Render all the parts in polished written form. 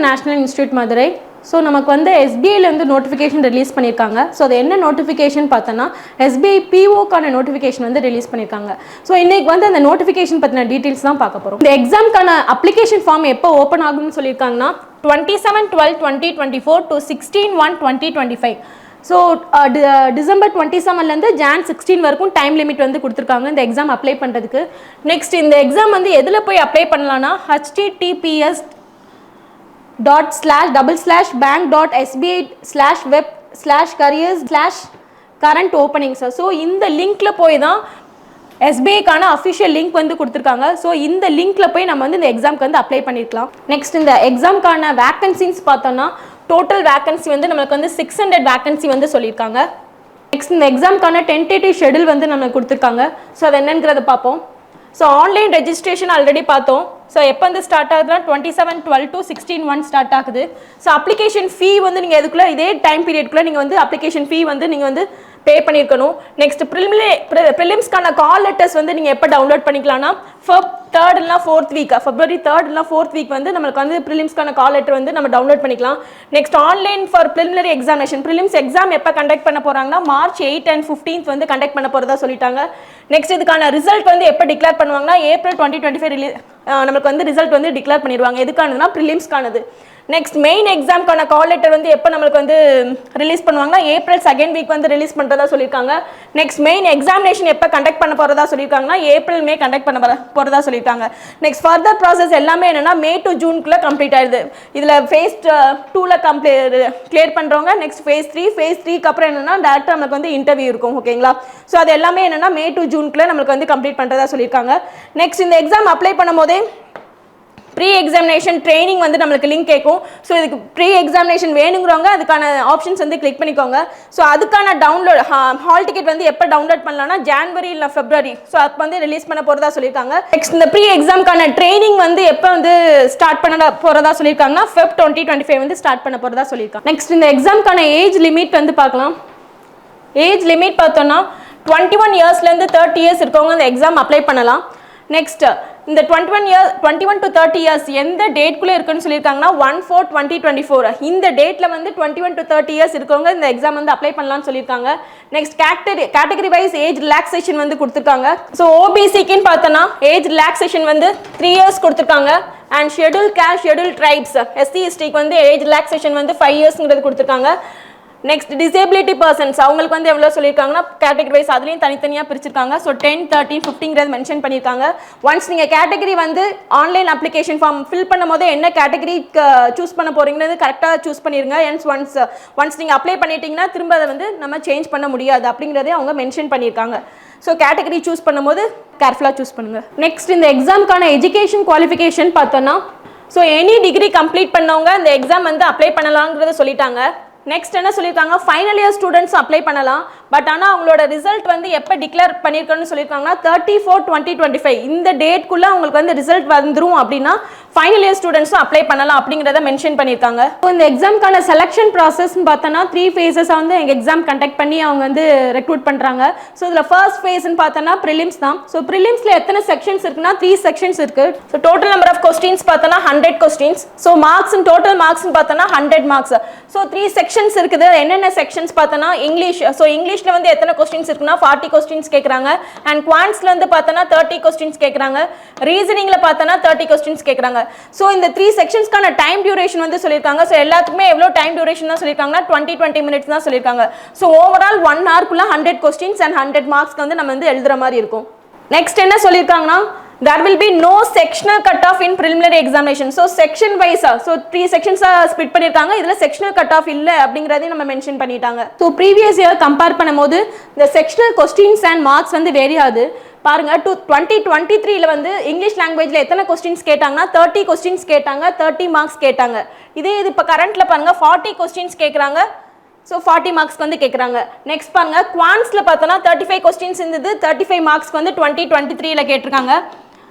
National institute Madurai. So நமக்கு வந்து எஸ்பிஐலேருந்து notification release பண்ணியிருக்காங்க. ஸோ அது என்ன நோட்டிஃபிகேஷன் பார்த்தோன்னா எஸ்பிஐ பிஓக்கான நோட்டிஃபிகேஷன் வந்து ரிலீஸ் பண்ணியிருக்காங்க. ஸோ இன்றைக்கி வந்து அந்த நோட்டிஃபிகேஷன் பற்றின டீட்டெயில்ஸ் தான் பார்க்க போகிறோம். இந்த எக்ஸாம்க்கான அப்ளிகேஷன் ஃபார்ம் எப்போ ஓப்பன் ஆகும்னு சொல்லியிருக்காங்கன்னா 27/12/2024 to 16/1/2025. ஸோ டிசம்பர் 27லேருந்து ஜான் 16 வரைக்கும் டைம் லிமிட் வந்து கொடுத்துருக்காங்க இந்த எக்ஸாம் அப்ளை பண்ணுறதுக்கு. நெக்ஸ்ட் இந்த எக்ஸாம் வந்து எதில் போய் அப்ளை பண்ணலான்னா https://bank.sbi/web/careers/current openings. ஸோ இந்த லிங்க்கில் போய் தான் எஸ்பிஐக்கான அஃபிஷியல் லிங்க் வந்து கொடுத்துருக்காங்க. ஸோ இந்த லிங்க்கில் போய் நம்ம வந்து இந்த எக்ஸாம்க்கு வந்து அப்ளை பண்ணிக்கலாம். நெக்ஸ்ட் இந்த எக்ஸாம்க்கான வேக்கன்சிஸ் பார்த்தோன்னா டோட்டல் வேக்கன்சி வந்து நம்மளுக்கு வந்து 600 வேக்கன்சி வந்து சொல்லியிருக்காங்க. நெக்ஸ்ட் இந்த எக்ஸாம்க்கான டென்டேட்டிவ் ஷெடியூல் வந்து நம்மளுக்கு கொடுத்துருக்காங்க. ஸோ அது என்னங்கிறத பார்ப்போம். ஸோ ஆன்லைன் ரெஜிஸ்ட்ரேஷன் ஆல்ரெடி பார்த்தோம். ஸோ எப்போ வந்து ஸ்டார்ட் ஆகுதுன்னா 27/12 to 16/1 ஸ்டார்ட் ஆகுது. ஸோ அப்ளிகேஷன் ஃபீ வந்து நீங்கள் எதுக்குள்ளே இதே டைம் பீரியட்குள்ளே நீங்கள் வந்து அப்ளிகேஷன் ஃபீ வந்து நீங்கள் வந்து பே பண்ணியிருக்கணும். நெக்ஸ்ட் ப்ரிலிம்ஸ்க்கான கால் லெட்டர்ஸ் வந்து நீங்கள் எப்போ டவுன்லோட் பண்ணிக்கலாம்னா February 3rd இல்லைனா 4th வீக் வந்து நம்மளுக்கு வந்து ப்ரிலிம்ஸ்க்கான கால் லெட்டர் வந்து நம்ம டவுன்லோட் பண்ணிக்கலாம். Next online for preliminary examination prelims exam எப்போ கண்டக்ட் பண்ண போகிறாங்கன்னா March 8 and 15 வந்து கண்டக்ட் பண்ண போகிறதா சொல்லிட்டாங்க. நெக்ஸ்ட் இதுக்கான ரிசல்ட் வந்து எப்போ டிக்ளேர் பண்ணுவாங்கன்னா April 2025 நமக்கு வந்து ரிசல்ட் வந்து டிக்ளேர் பண்ணிடுவாங்க. எதுக்கானதுன்னா ப்ரிலிம்ஸ்க்கானது. நெக்ஸ்ட் மெயின் எக்ஸாம்க்கான கால் லெட்டர் வந்து எப்போ நம்மளுக்கு வந்து ரிலீஸ் பண்ணுவாங்கன்னா April 2nd வீக் வந்து ரிலீஸ் பண்ணுறதா சொல்லியிருக்காங்க. நெக்ஸ்ட் மெயின் எக்ஸாமினேஷன் எப்போ கண்டக்ட் பண்ண போகிறதா சொல்லியிருக்காங்கன்னா April May கண்டக்ட் பண்ண போகிறதா சொல்லியிருக்காங்க. நெக்ஸ்ட் ஃபர்தர் ப்ராசஸ் எல்லாமே என்னென்னா May to June கம்ப்ளீட் ஆயிடுது. இதில் phase 2ல கிளியர் பண்ணுறவங்க நெக்ஸ்ட் phase 3க்கு அப்புறம் என்னென்னா டேரக்டாக நம்மளுக்கு வந்து இன்டர்வியூ இருக்கும். ஓகேங்களா? ஸோ அது எல்லாமே என்னென்னா May to June நம்மளுக்கு வந்து கம்ப்ளீட் பண்ணுறதா சொல்லியிருக்காங்க. நெக்ஸ்ட் இந்த எக்ஸாம் அப்ளை பண்ணும் போதே ப்ரீ எக்ஸாமினேஷன் ட்ரைனிங் வந்து நம்மளுக்கு லிங்க் கேட்கும். ஸோ இதுக்கு ப்ரீ எக்ஸாமினேஷன் வேணுங்கிறவங்க அதுக்கான ஆப்ஷன்ஸ் வந்து கிளிக் பண்ணிக்கோங்க. ஸோ அதுக்கான டவுன்லோட் ஹால் டிக்கெட் வந்து எப்போ டவுன்லோட் பண்ணலாம்னா January இல்லை February. ஸோ அப்போ வந்து ரிலீஸ் பண்ண போகிறதா சொல்லியிருக்காங்க. நெக்ஸ்ட் இந்த ப்ரீ எக்ஸாம்க்கான ட்ரைனிங் வந்து எப்போ வந்து ஸ்டார்ட் பண்ண போகிறதா சொல்லியிருக்காங்கன்னா Feb 2025 வந்து ஸ்டார்ட் பண்ண போகிறதா சொல்லியிருக்காங்க. நெக்ஸ்ட் இந்த எக்ஸாம்க்கான ஏஜ் லிமிட் வந்து பார்க்கலாம். ஏஜ் லிமிட் பார்த்தோன்னா 21 இயர்ஸ்லேருந்து 30 இயர்ஸ் இருக்கவங்க இந்த எக்ஸாம் அப்ளை பண்ணலாம். நெக்ஸ்ட் இந்த 21 to 30 இயர்ஸ் எந்த டேட்குள்ளே இருக்குன்னு சொல்லியிருக்காங்கன்னா 1/4/2024. இந்த டேட்டில் வந்து 21 to 30 இயர்ஸ் இருக்கவங்க இந்த எக்ஸாம் வந்து அப்ளை பண்ணலாம்னு சொல்லியிருக்காங்க. Next category wise age relaxation வந்து கொடுத்துருக்காங்க. ஸோ ஓபிசிக்குன்னு பார்த்தோன்னா ஏஜ் ரிலாக்ஸேஷன் வந்து 3 இயர்ஸ் கொடுத்துருக்காங்க. And schedule caste schedule tribes SC/STக்கு வந்து ஏஜ் ரிலாக்ஸேஷன் வந்து 5 இயர்ஸ்ங்கிறது கொடுத்துருக்காங்க. நெக்ஸ்ட் டிசேபிலிட்டி பர்சன்ஸ் அவங்களுக்கு வந்து எவ்வளோ சொல்லியிருக்காங்கன்னா கேட்டகரி வைஸ் அதுலேயும் தனித்தனியாக பிரிச்சிருக்காங்க. ஸோ 10, 13, 15 மென்ஷன் பண்ணியிருக்காங்க. ஒன்ஸ் நீங்கள் கேட்டகரி வந்து ஆன்லைன் அப்ளிகேஷன் ஃபார்ம் ஃபில் பண்ணும் போது என்ன கேட்டகரி சூஸ் பண்ண போகிறீங்கிறது கரெக்டாக சூஸ் பண்ணிடுங்க. ஒன்ஸ் நீங்கள் அப்ளை பண்ணிட்டீங்கன்னா திரும்ப அதை வந்து நம்ம சேஞ்ச் பண்ண முடியாது அப்படிங்கிறதே அவங்க மென்ஷன் பண்ணியிருக்காங்க. ஸோ கேட்டகரி சூஸ் பண்ணும்போது கேர்ஃபுல்லாக சூஸ் பண்ணுங்கள். நெக்ஸ்ட் இந்த எக்ஸாம்க்கான எஜுகேஷன் குவாலிஃபிகேஷன் பார்த்தோன்னா ஸோ எனி டிகிரி கம்ப்ளீட் பண்ணவங்க இந்த எக்ஸாம் வந்து அப்ளை பண்ணலாங்கிறத சொல்லிட்டாங்க. நெக்ஸ்ட் என்ன சொல்லியிருக்காங்க ஃபைனல் இயர் ஸ்டூடெண்ட்ஸ் அப்ளை பண்ணலாம். பட் ஆனால் அவங்களோட ரிசல்ட் வந்து எப்போ டிக்ளேர் பண்ணியிருக்கணும்னு சொல்லியிருக்காங்கன்னா 30/4/2025 இந்த டேட்குள்ளே அவங்களுக்கு வந்து ரிசல்ட் வந்துடும் அப்படின்னா ஃபைனல் இயர் ஸ்டூடெண்ட்ஸும் அப்ளை பண்ணலாம் அப்படிங்கிறத மென்ஷன் பண்ணியிருக்காங்க. ஸோ இந்த எக்ஸாம்க்கான செலெக்ஷன் ப்ராசஸ்ன்னு பார்த்தோன்னா 3 phases வந்து எங்கள் எக்ஸாம் கண்டக்ட் பண்ணி அவங்க வந்து ரெக்ரூட் பண்ணுறாங்க. ஸோ இதில் ஃபர்ஸ்ட் ஃபேஸ்ன்னு பார்த்தோன்னா ப்ரிலிம்ஸ் தான். ஸோ ப்ரிலிம்ஸில் எத்தனை செக்ஷன்ஸ் இருக்குன்னா 3 செக்ஷன்ஸ் இருக்குது. So total number of questions பார்த்தோன்னா 100 கொஸ்டின்ஸ். ஸோ டோட்டல் மார்க்ஸ்ன்னு பார்த்தோன்னா 100 மார்க்ஸ். ஸோ 3 செக்ஷன்ஸ் இருக்குது. என்னென்ன செக்ஷன்ஸ் பார்த்தோன்னா இங்கிலீஷ். ஸோ இங்கிலீஷில் வந்து எத்தனை கொஸ்டின்ஸ் இருக்குன்னா 40 கொஸ்டின்ஸ் கேட்குறாங்க. அண்ட் குவான்ட்ஸில் வந்து பார்த்தோன்னா 30 கொஸ்டின்ஸ் கேட்குறாங்க. ரீசனிங்கில் பார்த்தோன்னா 30 கொஸ்டின்ஸ் கேட்குறாங்க. ஸோ இந்த 3 செக்ஷன்ஸ்க்கான டைம் டியூரேஷன் வந்து சொல்லியிருக்காங்க. ஸோ எல்லாத்துக்குமே எவ்வளோ டைம் டியூரேஷன் தான் சொல்லியிருக்காங்கன்னா 20 minutes தான் சொல்லியிருக்காங்க. ஸோ ஓவரால் 1 hourக்குள்ள 100 கொஸ்டின்ஸ் அண்ட் 100 மார்க்ஸ்க்கு வந்து நம்ம வந்து எழுதுற மாதிரி இருக்கும். நெக்ஸ்ட் என்ன சொல்லியிருக்காங்கன்னா there will be no sectional cutoff in preliminary examination. So section wise so 3 sections split பண்ணிருக்காங்க. இதுல sectional cutoff இல்ல அப்படிங்கறதை நம்ம மென்ஷன் பண்ணிட்டாங்க. So previous year கம்பேர் பண்ணும்போது the sectional questions and marks வந்து வேரி ஆகுது. பாருங்க 2023ல வந்து இங்கிலீஷ் லாங்குவேஜ்ல எத்தனை கொஸ்டின்ஸ் கேட்டாங்கன்னா 30 கொஸ்டின்ஸ் கேட்டாங்க, 30 மார்க்ஸ் கேட்டாங்க. இதே இது இப்போ கரண்ட்ல பாருங்க 40 கொஸ்டின்ஸ் கேட்குறாங்க. ஸோ 40 மார்க்ஸ்க்கு வந்து கேட்குறாங்க. நெக்ஸ்ட் பாருங்க குவான்ஸில் பார்த்தோன்னா 35 கொஸ்டின்ஸ் இருந்தது, 35 மார்க்ஸ்க்கு வந்து 2023ல கேட்டிருக்காங்க.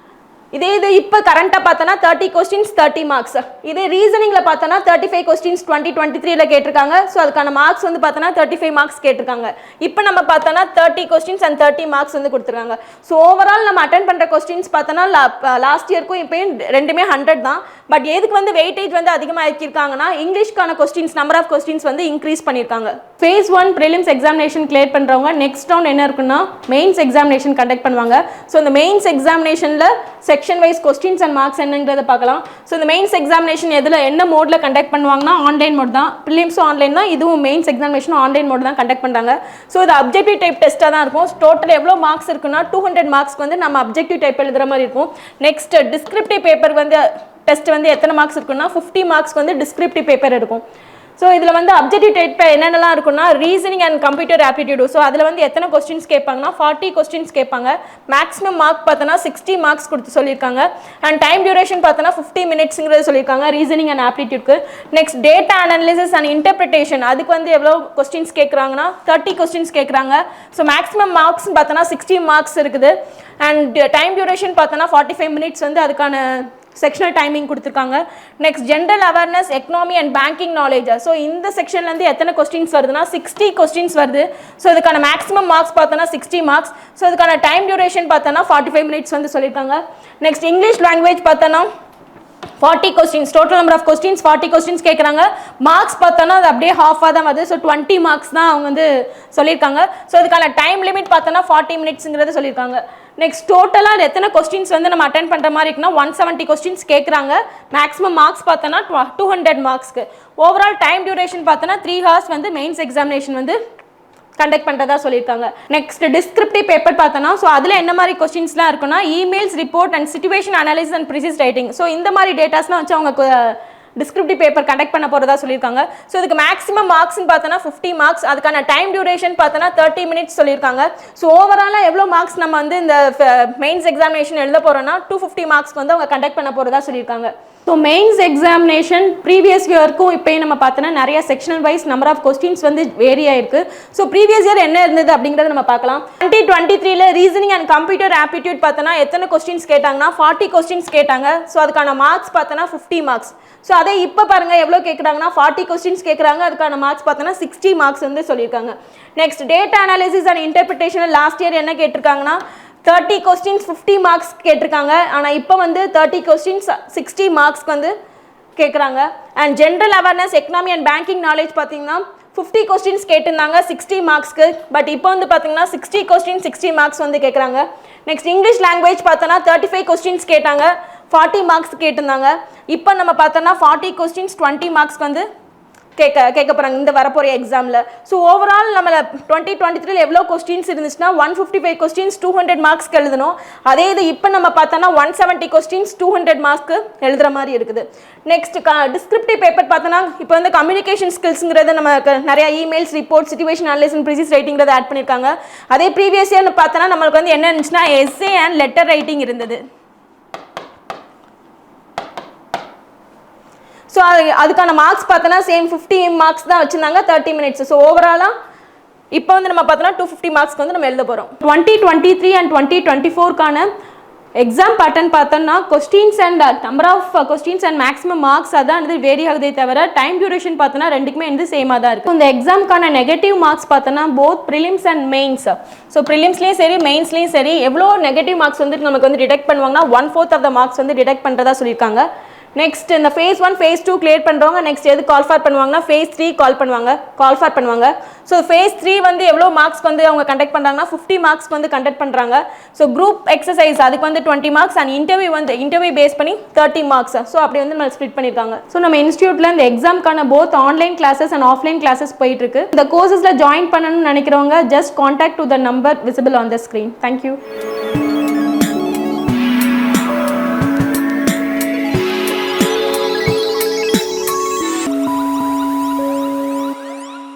இதே இது இப்போ கரண்ட்டாக பார்த்தோன்னா 30 கொஸ்டின்ஸ் 30 மார்க்ஸ். இதே ரீசனிங்கில் பார்த்தோன்னா 35 கொஸ்டின்ஸ் 2023 கேட்டிருக்காங்க. ஸோ அதுக்கான மார்க்ஸ் வந்து பார்த்தோன்னா 35 மார்க்ஸ் கேட்டிருக்காங்க. இப்போ நம்ம பார்த்தோன்னா 30 கொஸ்டின்ஸ் அண்ட் 30 மார்க்ஸ் வந்து கொடுத்துருக்காங்க. ஸோ ஓவரால் நம்ம அட்டன் பண்ணுற கொஸ்டின்ஸ் பார்த்தோன்னா லாஸ்ட் இயருக்கும் இப்போயும் ரெண்டுமே 100 தான். பட் எதுக்கு வந்து வெயிட்டேஜ் வந்து அதிகமாக ஆக்கியிருக்காங்கன்னா இங்கிலீஷ்க்கான கொஸ்டின்ஸ் நம்பர் ஆஃப் கொஸ்டின்ஸ் வந்து இன்க்ரீஸ் பண்ணியிருக்காங்க. phase 1 ப்ரிலிம்ஸ் எக்ஸாமினேஷன் கிளியர் பண்ணுறவங்க நெக்ஸ்ட் ரவுண்ட் என்ன இருக்குன்னா மெயின்ஸ் எக்ஸாமினேஷன் கண்டக்ட் பண்ணுவாங்க. ஸோ இந்த மெயின்ஸ் எக்ஸாமினேஷனில் section wise questions and marks என்னங்கிறத பார்க்கலாம். ஸோ இந்த மெயின்ஸ் எக்ஸாமினேஷன் எதில் என்ன மோடில் கண்டக்ட் பண்ணுவாங்கன்னா ஆன்லைன் மோட் தான். ப்ரிலிம்ஸும் ஆன்லைன் தான், இதுவும் மெயின்ஸ் எக்ஸாமினேஷனும் ஆன்லைன் மோட் தான் கண்டக்ட் பண்ணுறாங்க. ஸோ இது அப்ஜெக்டிவ் டைப் டெஸ்ட்டாக தான் இருக்கும். டோட்டல் எவ்வளோ மார்க்ஸ் இருக்குன்னா 200 மார்க்ஸ்க்கு வந்து நம்ம அப்ஜெக்டிவ் டைப் எழுதுகிற மாதிரி இருக்கும். நெக்ஸ்ட் டிஸ்கிரிப்டிவ் பேப்பர் வந்து டெஸ்ட் வந்து எத்தனை மார்க்ஸ் இருக்குன்னா 50 மார்க்ஸ்க்கு வந்து டிஸ்கிரிப்டிவ் பேப்பர் இருக்கும். ஸோ இதில் வந்து அப்ஜெக்டிவ் டைப் என்னென்னலாம் இருக்குன்னா reasoning and computer aptitude. So அதில் வந்து எத்தனை கொஸ்டின்ஸ் கேட்பாங்கன்னா 40 கொஸ்டின்ஸ் கேட்பாங்க. மேக்ஸிமம் மார்க் பார்த்தோன்னா 60 மார்க்ஸ் கொடுத்து சொல்லியிருக்காங்க. அண்ட் டைம் டியூரேஷன் பார்த்தோன்னா 50 மினிட்ஸுங்கிறது சொல்லியிருக்காங்க ரீசனிங் அண்ட் ஆப்டிடியூட்க்கு. Next data analysis and interpretation அதுக்கு வந்து எவ்வளோ கொஸ்டின்ஸ் கேட்குறாங்கன்னா 30 கொஸ்டின்ஸ் கேட்குறாங்க. ஸோ மேக்ஸிமம் மார்க்ஸ் பார்த்தோன்னா 60 மார்க்ஸ் இருக்குது. அண்ட் டைம் டியூரேஷன் பார்த்தோன்னா 45 மினிட்ஸ் வந்து அதுக்கான செக்ஷனல் டைமிங் கொடுத்துருக்காங்க. Next general awareness economy and banking knowledge. So இந்த செக்ஷன்லேருந்து எத்தனை கொஸ்டின்ஸ் வருதுன்னா 60 கொஸ்டின்ஸ் வருது. ஸோ இதுக்கான மேக்ஸிமம் மார்க்ஸ் பார்த்தோன்னா 60 மார்க்ஸ். ஸோ இதுக்கான டைம் டியூரேஷன் பார்த்தோன்னா 45 மினிட்ஸ் வந்து சொல்லியிருக்காங்க. நெக்ஸ்ட் இங்கிலீஷ் லாங்குவேஜ் பார்த்தோன்னா 40 questions, total number of questions 40 questions கேட்குறாங்க. மார்க்ஸ் பார்த்தோன்னா அது அப்படியே ஹாஃபாக தான் வருது. ஸோ 20 மார்க்ஸ் தான் அவங்க வந்து சொல்லியிருக்காங்க. ஸோ இதுக்கான டைம் லிமிட் பார்த்தோன்னா 40 மினிட்ஸுங்கிறது சொல்லியிருக்காங்க. நெக்ஸ்ட் டோட்டலாக எத்தனை கொஸ்டின்ஸ் வந்து நம்ம அட்டென்ட் பண்ணுற மாதிரி இருக்குன்னா 170 கொஸ்டின்ஸ் கேட்குறாங்க. மேக்ஸிமம் மார்க்ஸ் பார்த்தோன்னா 200 மார்க்ஸ்க்கு. ஓவரால் டைம் டியூரேஷன் பார்த்தோன்னா 3 hours வந்து மெயின்ஸ் எக்ஸாமினேஷன் வந்து கண்டக்ட் பண்ணுறதா சொல்லியிருக்காங்க. நெக்ஸ்ட் டிஸ்கிரிப்டிவ் பேப்பர் பார்த்தோன்னா ஸோ அதில் என்ன மாதிரி கொஸ்டின்ஸ்லாம் இருக்குன்னா emails report and situation analysis and precis writing. So இந்த மாதிரி டேட்டாஸ்லாம் வச்சு அவங்க டிஸ்கிரிப்டிவ் பேப்பர் கண்டக்ட் பண்ண போகிறதா சொல்லியிருக்காங்க. ஸோ இதுக்கு மேக்ஸிமம் மார்க்ஸ்னு பார்த்தோன்னா 50 மார்க்ஸ். அதுக்கான டைம் டியூரேஷன் பார்த்தோன்னா 30 மினிட்ஸ் சொல்லியிருக்காங்க. ஸோ ஓவராலாக எவ்வளோ மார்க்ஸ் நம்ம வந்து இந்த மெயின்ஸ் எக்ஸாமினேஷன் எழுத போகிறோன்னா 250 மார்க்ஸ்க்கு வந்து அவங்க கண்டக்ட் பண்ண போகிறதா சொல்லியிருக்காங்க. ஸோ மெயின்ஸ் எக்ஸாமினேஷன் ப்ரீவியஸ் இயருக்கும் இப்போயும் நம்ம பார்த்தோன்னா நிறைய sectional wise number of questions வந்து வேரி ஆயிருக்கு. ஸோ ப்ரீவியஸ் இயர் என்ன இருந்தது அப்படிங்கிறத நம்ம பார்க்கலாம். 2023 ரீசனிங் அண்ட் கம்ப்யூட்டர் ஆப்டிடியூட் பார்த்தோன்னா எத்தனை கொஸ்டின்ஸ் கேட்டாங்கன்னா 40 கொஸ்டின்ஸ் கேட்டாங்க. ஸோ அதுக்கான மார்க்ஸ் பார்த்தோன்னா 50 மார்க்ஸ். ஸோ அதே இப்போ பாருங்கள் எவ்வளோ கேட்குறாங்கன்னா 40 கொஸ்டின்ஸ் கேட்குறாங்க. அதுக்கான மார்க்ஸ் பார்த்தோன்னா 60 மார்க்ஸ் வந்து சொல்லியிருக்காங்க. Next data analysis and interpretation last year என்ன கேட்டிருக்காங்கன்னா 30 கொஸ்டின்ஸ் 50 மார்க்ஸ் கேட்டிருக்காங்க. ஆனால் இப்போ வந்து 30 கொஸ்டின்ஸ் 60 மார்க்ஸ்க்கு வந்து கேட்குறாங்க. And general awareness economy and banking knowledge பார்த்தீங்கன்னா 50 கொஸ்டின்ஸ் கேட்டிருந்தாங்க 60 மார்க்ஸ்க்கு. பட் இப்போ வந்து பார்த்தீங்கன்னா 60 கொஸ்டின்ஸ் 60 மார்க்ஸ் வந்து கேட்குறாங்க. நெக்ஸ்ட் இங்கிலீஷ் லாங்குவேஜ் பார்த்தோன்னா 35 கொஸ்டின்ஸ் கேட்டாங்க 40 மார்க்ஸ் கேட்டிருந்தாங்க. இப்போ நம்ம பார்த்தோன்னா 40 கொஸ்டின்ஸ் 20 மார்க்ஸ்க்கு வந்து கேட்க போகிறாங்க இந்த வரப்போகிற எக்ஸாமில். ஸோ ஓவரால் நம்ம 2023 எவ்வளோ கொஸ்டின்ஸ் இருந்துச்சுன்னா 155 கொஸ்டின்ஸ் 200 மார்க்ஸ்க்கு எழுதணும். அதே இது இப்போ நம்ம பார்த்தோன்னா 170 கொஸ்டின்ஸ் 200 மார்க்ஸ்க்கு எழுதுகிற மாதிரி இருக்குது. நெக்ஸ்ட் டிஸ்கிரிப்டிவ் பேப்பர் பார்த்தோன்னா இப்போ வந்து கம்யூனிகேஷன் ஸ்கில்ஸுங்கிறது நம்ம நிறையா emails report situation analysis and precis ரைட்டிங்கிறத ஆட் பண்ணியிருக்காங்க. அதே ப்ரீவியஸ் இயர்னு பார்த்தோன்னா நம்மளுக்கு வந்து என்ன இருந்துச்சுன்னா எஸ்ஏ அண்ட் லெட்டர் ரைட்டிங் இருந்தது. ஸோ அதுக்கான மார்க்ஸ் பார்த்தோன்னா சேம் 50 மார்க்ஸ் தான் வச்சுருந்தாங்க 30 மினிட்ஸ். ஸோ ஓவராலாக இப்போ வந்து நம்ம பார்த்தோன்னா 250 மார்க்ஸ்க்கு வந்து நம்ம எழுத போகிறோம். 2023 அண்ட் 2024க்கான எக்ஸாம் பேட்டர்ன் பார்த்தோன்னா questions and number of questions and maximum marks அதான் வந்து வேரி ஆகுதே தவிர டைம் டியூரேஷன் பார்த்தோன்னா ரெண்டுக்குமே வந்து சேமாக தான் இருக்குது. இந்த எக்ஸாமுக்கான நெகட்டிவ் மார்க்ஸ் பார்த்தோன்னா both prelims and mains. So ப்ரிலிம்ஸ்லேயும் சரி மெயின்ஸ்லேயும் சரி எவ்வளோ நெகட்டிவ் மார்க்ஸ் வந்து நமக்கு வந்து டிடெக்ட் பண்ணுவாங்கன்னா 1/4 ஆஃப் த மார்க்ஸ் வந்து டிடெக்ட் பண்ணுறதா சொல்லியிருக்காங்க. நெக்ஸ்ட் இந்த phase 1 phase 2 கிளியர் பண்ணுறவங்க நெக்ஸ்ட் எது கால் ஃபார் பண்ணுவாங்கன்னா phase 3 கால் ஃபார் பண்ணுவாங்க. ஸோ phase 3 வந்து எவ்வளோ மார்க்ஸ்க்கு வந்து அவங்க கண்டக்ட் பண்ணுறாங்கன்னா 50 மார்க்ஸ்க்கு வந்து கண்டக்ட் பண்ணுறாங்க. ஸோ குரூப் எக்ஸசைஸ் அதுக்கு வந்து 20 மார்க்ஸ் அண்ட் இன்டர்வியூ பேஸ் பண்ணி 30 மார்க்ஸ். ஸோ அப்படி வந்து நம்ம ஸ்ப்ளிட் பண்ணியிருக்காங்க. ஸோ நம்ம இன்ஸ்டியூட்டில் இந்த எக்ஸாம்க்கான both online classes and offline classes போயிட்டு இருக்கு. இந்த கோர்சஸில் ஜாயின் பண்ணணும்னு நினைக்கிறவங்க just contact to the number visible on the screen. Thank you.